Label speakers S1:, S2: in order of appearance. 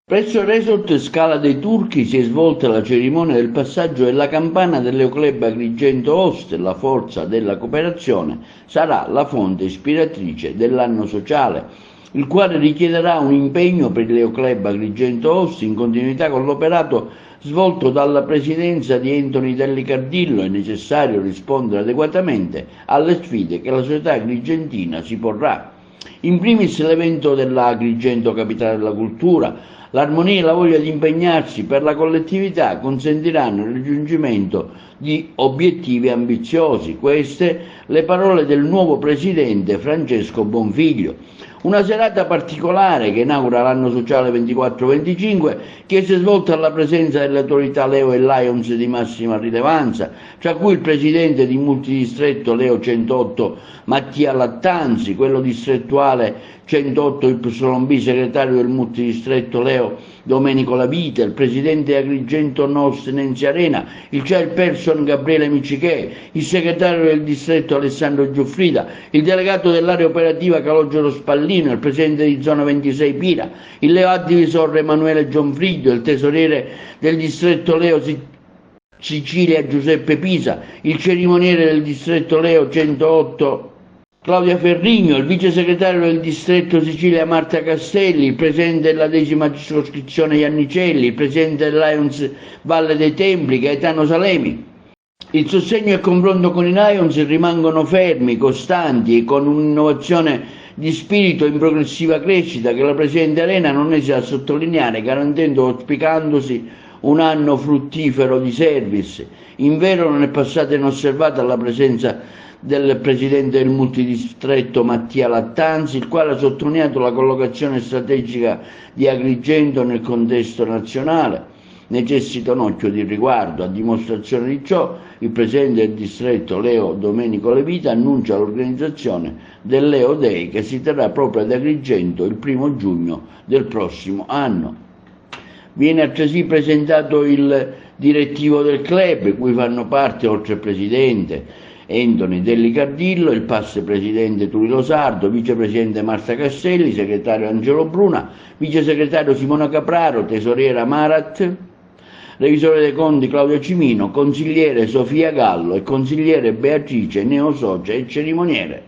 S1: Presso il resort Scala dei Turchi si è svolta la cerimonia del passaggio della campana dell'Eoclub Agrigento Host. La forza della cooperazione sarà la fonte ispiratrice dell'anno sociale, il quale richiederà un impegno per l'Eoclub Agrigento Host in continuità con l'operato svolto dalla presidenza di Anthony Delli Cardillo. È necessario rispondere adeguatamente alle sfide che la società agrigentina si porrà. In primis l'evento della Agrigento Capitale della Cultura. L'armonia e la voglia di impegnarsi per la collettività consentiranno il raggiungimento di obiettivi ambiziosi. Queste le parole del nuovo presidente Francesco Bonfiglio. Una serata particolare che inaugura l'anno sociale 24-25, che si è svolta alla presenza delle autorità Leo e Lions di massima rilevanza, tra cui il presidente di multidistretto Leo 108 Mattia Lattanzi, quello distrettuale 108 YB, segretario del multidistretto Leo Domenico Lavite, il presidente Agrigento Nos Nenzi Arena, il chairperson Gabriele Micichè, il segretario del distretto Alessandro Giuffrida, il delegato dell'area operativa Calogero Spallino, il presidente di zona 26 Pira, il Leo Addivisor Emanuele Gionfridio, il tesoriere del distretto Leo Sicilia Giuseppe Pisa, il cerimoniere del distretto Leo 108 Claudia Ferrigno, il vice segretario del distretto Sicilia Marta Castelli, il presidente della 10ª circoscrizione Iannicelli, il presidente del Lions Valle dei Templi Gaetano Salemi. Il sostegno e il confronto con i Lions rimangono fermi, costanti e con un'innovazione di spirito in progressiva crescita che la presidente Arena non esita a sottolineare, garantendo auspicandosi un anno fruttifero di service. Invero non è passata inosservata la presenza del presidente del multidistretto Mattia Lattanzi, il quale ha sottolineato la collocazione strategica di Agrigento nel contesto nazionale. Necessita un occhio di riguardo. A dimostrazione di ciò, il presidente del distretto Leo Domenico Lavite annuncia l'organizzazione del Leo Day, che si terrà proprio ad Agrigento il 1° giugno del prossimo anno. Viene altresì presentato il direttivo del club, cui fanno parte, oltre al presidente Anthony Delli Cardillo, il past presidente Tullio Sardo, vicepresidente Marta Castelli, segretario Angelo Bruna, vice segretario Simona Capraro, tesoriera Marat, revisore dei conti Claudio Cimino, consigliere Sofia Gallo e consigliere Beatrice Neosocia e cerimoniere